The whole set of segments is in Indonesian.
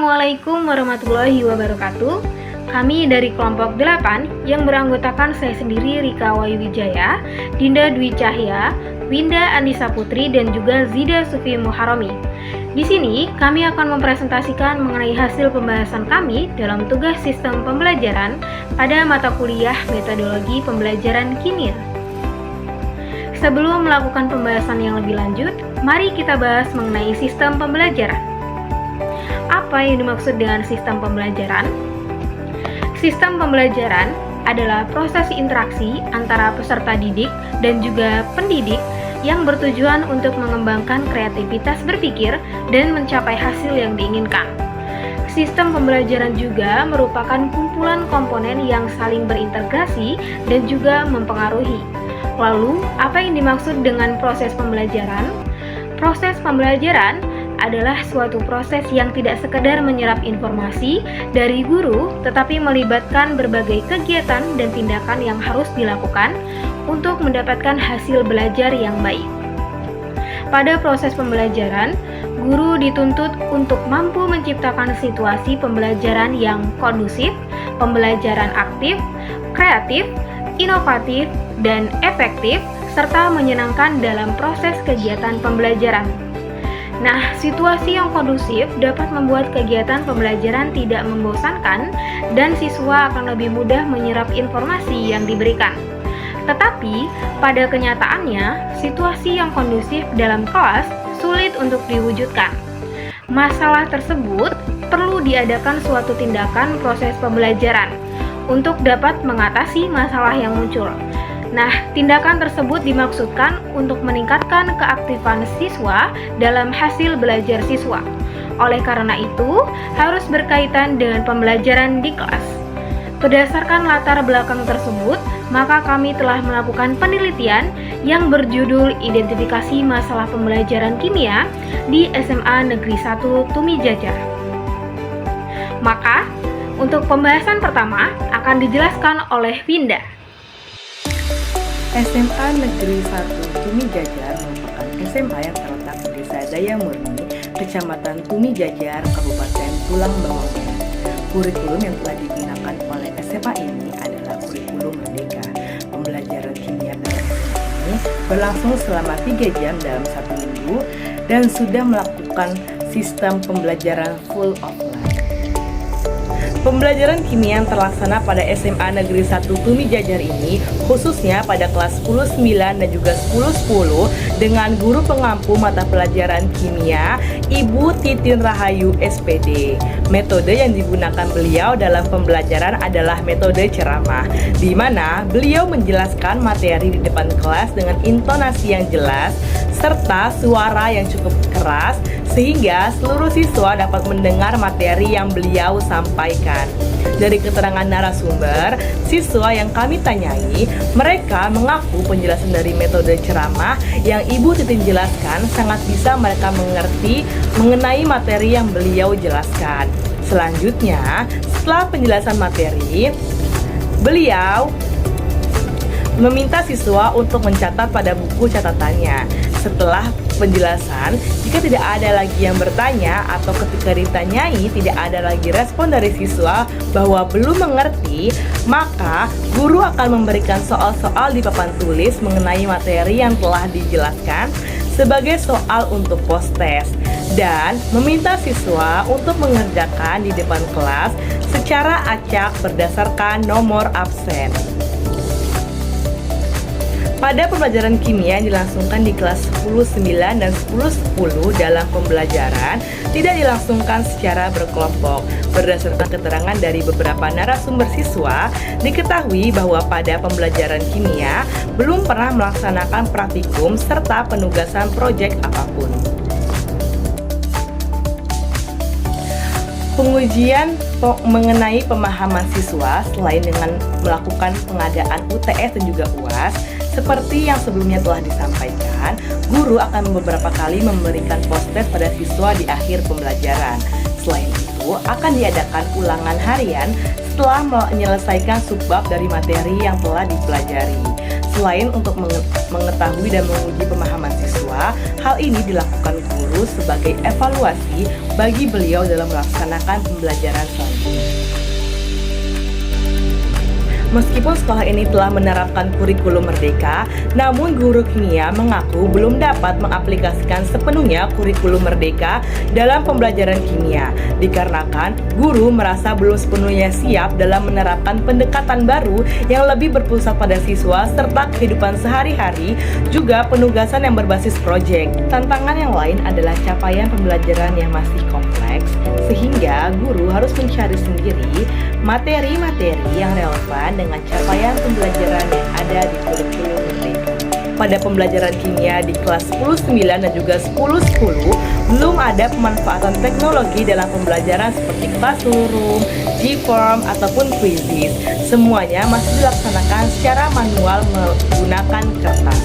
Assalamualaikum warahmatullahi wabarakatuh. Kami dari kelompok 8 yang beranggotakan saya sendiri Rika Wayu-Wijaya, Dinda Dwi Cahya, Winda Andisa Putri, dan juga Zida Sufi Muharami. Di sini kami akan mempresentasikan mengenai hasil pembahasan kami dalam tugas sistem pembelajaran pada mata kuliah metodologi pembelajaran kimia. Sebelum melakukan pembahasan yang lebih lanjut, mari kita bahas mengenai sistem pembelajaran. Apa yang dimaksud dengan sistem pembelajaran? Sistem pembelajaran adalah proses interaksi antara peserta didik dan juga pendidik yang bertujuan untuk mengembangkan kreativitas berpikir dan mencapai hasil yang diinginkan. Sistem pembelajaran juga merupakan kumpulan komponen yang saling berintegrasi dan juga mempengaruhi. Lalu, apa yang dimaksud dengan proses pembelajaran? Proses pembelajaran adalah suatu proses yang tidak sekedar menyerap informasi dari guru, tetapi melibatkan berbagai kegiatan dan tindakan yang harus dilakukan untuk mendapatkan hasil belajar yang baik. Pada proses pembelajaran, guru dituntut untuk mampu menciptakan situasi pembelajaran yang kondusif, pembelajaran aktif, kreatif, inovatif, dan efektif, serta menyenangkan dalam proses kegiatan pembelajaran. Nah, situasi yang kondusif dapat membuat kegiatan pembelajaran tidak membosankan dan siswa akan lebih mudah menyerap informasi yang diberikan. Tetapi, pada kenyataannya, situasi yang kondusif dalam kelas sulit untuk diwujudkan. Masalah tersebut perlu diadakan suatu tindakan proses pembelajaran untuk dapat mengatasi masalah yang muncul. Nah, tindakan tersebut dimaksudkan untuk meningkatkan keaktifan siswa dalam hasil belajar siswa. Oleh karena itu, harus berkaitan dengan pembelajaran di kelas. Berdasarkan latar belakang tersebut, maka kami telah melakukan penelitian yang berjudul Identifikasi Masalah Pembelajaran Kimia di SMA Negeri 1 Tumi Jajar. Maka, untuk pembahasan pertama akan dijelaskan oleh Winda. SMA Negeri 1 Tumi Jajar merupakan SMA yang terletak di Desa Daya Murni, Kecamatan Tumi Jajar, Kabupaten Tulang Bawang Barat. Kurikulum yang telah digunakan oleh SMA ini adalah kurikulum merdeka. Pembelajaran kimia dalam SMA ini berlangsung selama 3 jam dalam 1 minggu dan sudah melakukan sistem pembelajaran full offline. Pembelajaran kimia yang terlaksana pada SMA Negeri 1 Tumi Jajar ini khususnya pada kelas 10-9 dan juga 10-10 dengan guru pengampu mata pelajaran kimia Ibu Titin Rahayu SPD. Metode yang digunakan beliau dalam pembelajaran adalah metode ceramah, di mana beliau menjelaskan materi di depan kelas dengan intonasi yang jelas serta suara yang cukup keras sehingga seluruh siswa dapat mendengar materi yang beliau sampaikan. Dari keterangan narasumber, siswa yang kami tanyai, mereka mengaku penjelasan dari metode ceramah yang Ibu Titin jelaskan sangat bisa mereka mengerti mengenai materi yang beliau jelaskan. Selanjutnya, setelah penjelasan materi, beliau meminta siswa untuk mencatat pada buku catatannya. Setelah penjelasan, jika tidak ada lagi yang bertanya atau ketika ditanyai tidak ada lagi respon dari siswa bahwa belum mengerti, maka guru akan memberikan soal-soal di papan tulis mengenai materi yang telah dijelaskan sebagai soal untuk post-test dan meminta siswa untuk mengerjakan di depan kelas secara acak berdasarkan nomor absen. Pada pembelajaran kimia yang dilangsungkan di kelas 10-9 dan 10-10 dalam pembelajaran tidak dilangsungkan secara berkelompok. Berdasarkan keterangan dari beberapa narasumber siswa, diketahui bahwa pada pembelajaran kimia belum pernah melaksanakan praktikum serta penugasan proyek apapun. Pengujian mengenai pemahaman siswa selain dengan melakukan pengadaan UTS dan juga UAS, seperti yang sebelumnya telah disampaikan, guru akan beberapa kali memberikan post-test pada siswa di akhir pembelajaran. Selain itu, akan diadakan ulangan harian setelah menyelesaikan subbab dari materi yang telah dipelajari. Selain untuk mengetahui dan menguji pemahaman siswa, siswa. Hal ini dilakukan guru sebagai evaluasi bagi beliau dalam melaksanakan pembelajaran selanjutnya. Meskipun sekolah ini telah menerapkan kurikulum merdeka, namun guru kimia mengaku belum dapat mengaplikasikan sepenuhnya kurikulum merdeka dalam pembelajaran kimia, dikarenakan guru merasa belum sepenuhnya siap dalam menerapkan pendekatan baru yang lebih berpusat pada siswa serta kehidupan sehari-hari, juga penugasan yang berbasis proyek. Tantangan yang lain adalah capaian pembelajaran yang masih kompleks, sehingga guru harus mencari sendiri materi-materi yang relevan dengan capaian pembelajaran yang ada di kurikulum merdeka. Pada pembelajaran kimia di kelas 10-9 dan juga 10-10, belum ada pemanfaatan teknologi dalam pembelajaran seperti classroom, G-form, ataupun quizzes. Semuanya masih dilaksanakan secara manual menggunakan kertas.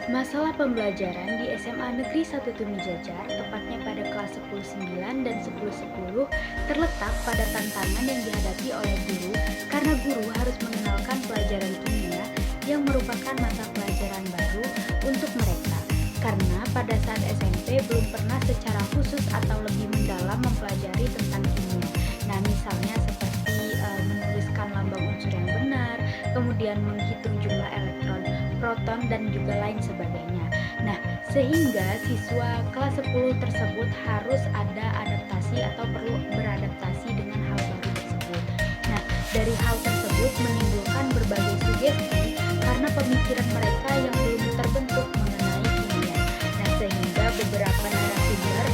Masalah pembelajaran di SMA Negeri 1 Tumi Jajar, tepatnya pada kelas 10-9 dan 10-10, terletak pada tantangan yang dihadapi oleh guru karena guru harus mengenalkan pelajaran kimia yang merupakan mata pelajaran baru untuk mereka. Karena pada saat SMP belum pernah secara khusus atau lebih mendalam mempelajari tentang kimia. Nah, misalnya seperti menuliskan lambang unsur yang benar, kemudian menghitung jumlah elektron, proton, dan juga lain sebagainya. Nah, sehingga siswa kelas 10 tersebut harus ada adaptasi atau perlu beradaptasi dengan hal baru tersebut. Nah, dari hal tersebut menimbulkan berbagai sugesti karena pemikiran mereka yang belum terbentuk mengenai kimia. Nah, sehingga beberapa narasumber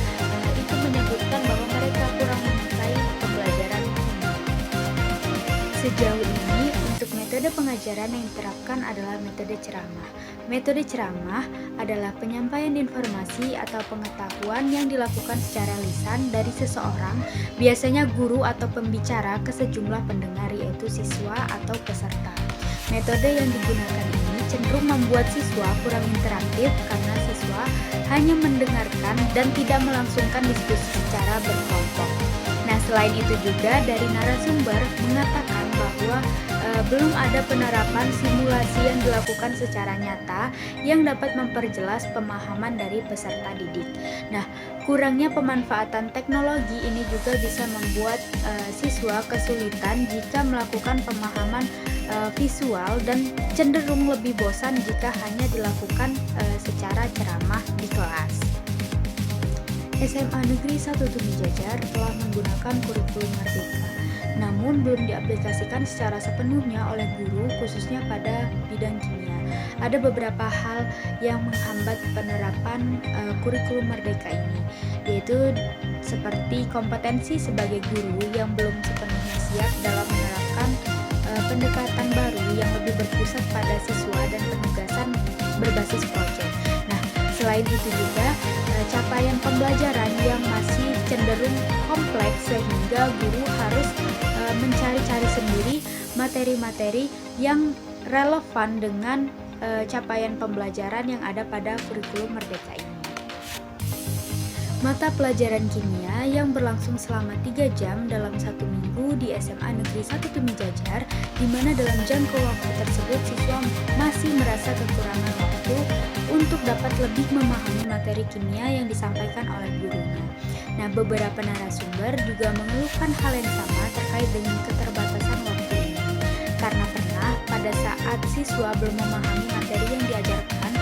itu menyebutkan bahwa mereka kurang menyukai pembelajaran kimia. Sejauh ini, untuk metode pengajaran yang diterapkan adalah metode ceramah. Metode ceramah adalah penyampaian informasi atau pengetahuan yang dilakukan secara lisan dari seseorang, biasanya guru atau pembicara, ke sejumlah pendengar, yaitu siswa atau peserta. Metode yang digunakan ini cenderung membuat siswa kurang interaktif karena siswa hanya mendengarkan dan tidak melangsungkan diskusi secara berkelompok. Nah, selain itu juga dari narasumber mengatakan bahwa belum ada penerapan simulasi yang dilakukan secara nyata yang dapat memperjelas pemahaman dari peserta didik. Nah, kurangnya pemanfaatan teknologi ini juga bisa membuat siswa kesulitan jika melakukan pemahaman visual dan cenderung lebih bosan jika hanya dilakukan secara ceramah di kelas. SMA Negeri 1 Tumi Jajar telah menggunakan kurikulum merdeka, namun belum diaplikasikan secara sepenuhnya oleh guru, khususnya pada bidang kimia. Ada beberapa hal yang menghambat penerapan kurikulum merdeka ini, yaitu seperti kompetensi sebagai guru yang belum sepenuhnya siap dalam menerapkan pendekatan baru yang lebih berpusat pada siswa dan penugasan berbasis proyek. Nah, selain itu juga capaian pembelajaran yang masih cenderung kompleks sehingga guru harus mencari-cari sendiri materi-materi yang relevan dengan capaian pembelajaran yang ada pada kurikulum merdeka ini. Mata pelajaran kimia yang berlangsung selama 3 jam dalam 1 minggu di SMA Negeri 1 Tumi Jajar, di mana dalam jangka waktu tersebut siswa masih merasa kekurangan waktu untuk dapat lebih memahami materi kimia yang disampaikan oleh gurunya. Nah, beberapa narasumber juga mengeluhkan hal yang sama terkait dengan keterbatasan waktu ini. Karena pernah pada saat siswa belum memahami materi yang diajarkan,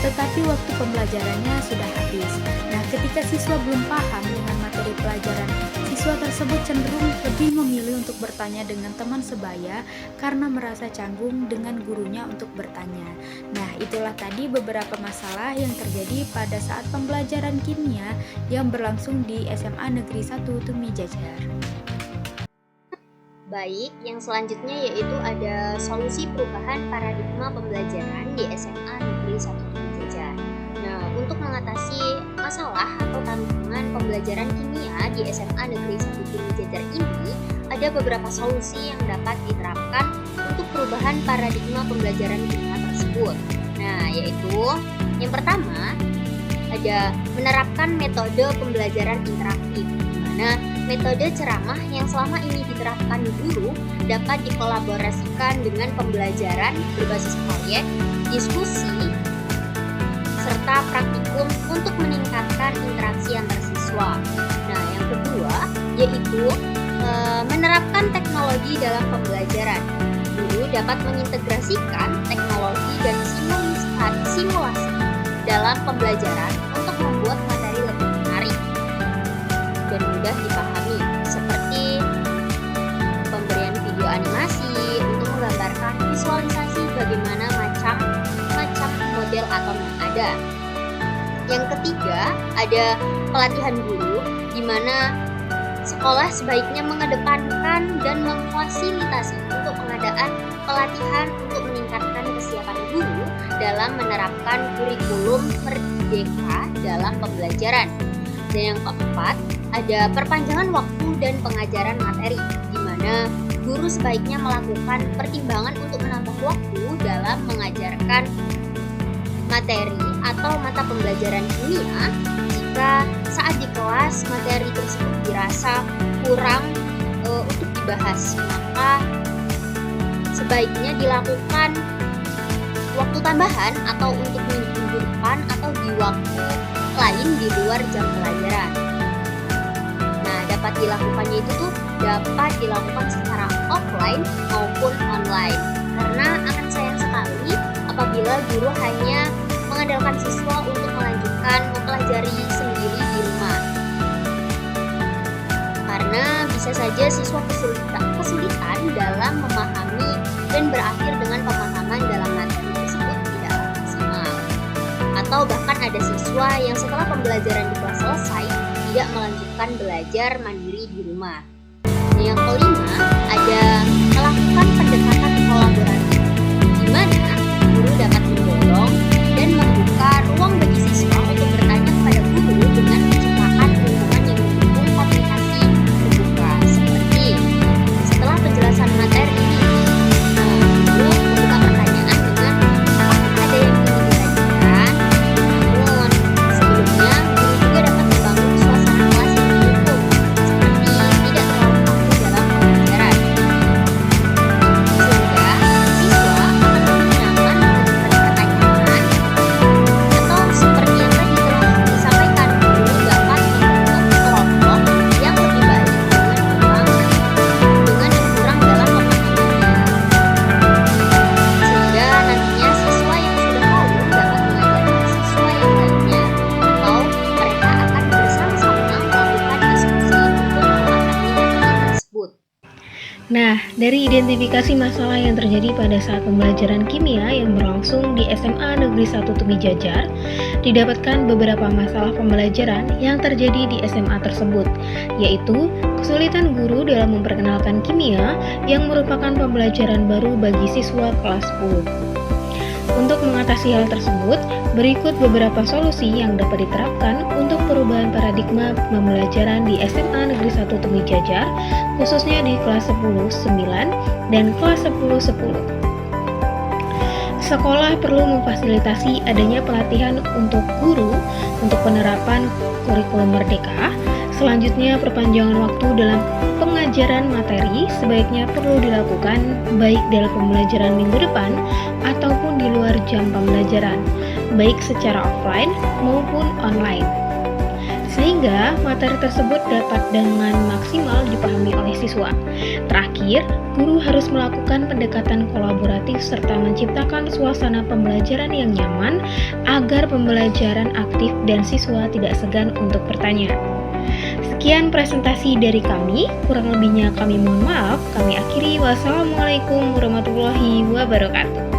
tetapi waktu pembelajarannya sudah habis. Nah, ketika siswa belum paham dengan materi pelajaran, siswa tersebut cenderung lebih memilih untuk bertanya dengan teman sebaya karena merasa canggung dengan gurunya untuk bertanya. Nah, itulah tadi beberapa masalah yang terjadi pada saat pembelajaran kimia yang berlangsung di SMA Negeri 1 Tumi Jajar. Baik, yang selanjutnya yaitu ada solusi perubahan paradigma pembelajaran di SMA Negeri 1 Tumi Jajar. Nah, untuk mengatasi masalah atau tantangan pembelajaran kimia di SMA Negeri 1 Tumi Jajar ini, ada beberapa solusi yang dapat diterapkan untuk perubahan paradigma pembelajaran kimia tersebut. Nah, yaitu yang pertama, ada menerapkan metode pembelajaran interaktif, di mana metode ceramah yang selama ini diterapkan guru dapat dikolaborasikan dengan pembelajaran berbasis proyek, diskusi, serta praktikum untuk meningkatkan interaksi antar siswa. Nah, yang kedua yaitu menerapkan teknologi dalam pembelajaran. Guru dapat mengintegrasikan teknologi dan simulasi dalam pembelajaran untuk membuat materi lebih menarik dan mudah dipahami, seperti pemberian video animasi untuk menggambarkan visualisasi bagaimana macam model atom yang ada. Yang ketiga, ada pelatihan guru, di mana sekolah sebaiknya mengedepankan dan memfasilitasi untuk pengadaan pelatihan untuk meningkatkan kesiapan guru dalam menerapkan kurikulum merdeka dalam pembelajaran. Dan yang keempat, ada perpanjangan waktu dan pengajaran materi, di mana guru sebaiknya melakukan pertimbangan untuk menambah waktu dalam mengajarkan materi atau mata pembelajaran kimia jika saat di kelas materi tersebut dirasa kurang untuk dibahas, maka sebaiknya dilakukan waktu tambahan atau untuk minggu depan atau di waktu lain di luar jam pelajaran. Nah, dapat dilakukan secara offline maupun online, karena akan sayang sekali apabila guru hanya mengandalkan siswa untuk melanjutkan mempelajari sendiri di rumah, karena bisa saja siswa kesulitan dalam memahami dan berakhir dengan pemahaman dalam materi tersebut tidaklah maksimal, atau bahkan ada siswa yang setelah pembelajaran di kelas selesai tidak melanjutkan belajar mandiri di rumah. Dan yang kelima, ada melakukan pendekatan kolaboratif, di mana guru dapat mendorong dan membuka ruang bagi siswa untuk bertanya kepada guru dengan menciptakan lingkungan yang mendukung komunikasi terbuka, seperti setelah penjelasan materi guru membuka pertanyaan dengan apakah ada yang ingin ditanyakan. Namun sebelumnya guru juga dapat membangun suasana kelas yang mendukung, seperti tidak terlalu kaku dalam pembelajaran, sehingga siswa akan lebih nyaman memberikan pertanyaan, atau seperti yang tadi telah disampaikan, guru dapat membentuk kelompok yang lebih baik dengan yang kurang dalam pemahamannya, sehingga nantinya siswa yang sudah tahu dapat mengajarkan siswa yang lainnya, atau mereka akan bersama-sama melakukan diskusi untuk memahami materi tersebut. Nah, dari identifikasi masalah yang terjadi pada saat pembelajaran kimia yang berlangsung di SMA Negeri 1 Tumi Jajar, didapatkan beberapa masalah pembelajaran yang terjadi di SMA tersebut, yaitu kesulitan guru dalam memperkenalkan kimia yang merupakan pembelajaran baru bagi siswa kelas 10. Untuk mengatasi hal tersebut, berikut beberapa solusi yang dapat diterapkan untuk perubahan paradigma pembelajaran di SMA Negeri 1 Tumi Jajar, khususnya di kelas 10-9 dan kelas 10-10. Sekolah perlu memfasilitasi adanya pelatihan untuk guru untuk penerapan kurikulum merdeka. Selanjutnya, perpanjangan waktu dalam pengajaran materi sebaiknya perlu dilakukan baik dalam pembelajaran minggu depan ataupun di luar jam pembelajaran, baik secara offline maupun online, sehingga materi tersebut dapat dengan maksimal dipahami oleh siswa. Terakhir, guru harus melakukan pendekatan kolaboratif serta menciptakan suasana pembelajaran yang nyaman agar pembelajaran aktif dan siswa tidak segan untuk bertanya. Sekian presentasi dari kami, kurang lebihnya kami mohon maaf. Kami akhiri. Wassalamualaikum warahmatullahi wabarakatuh.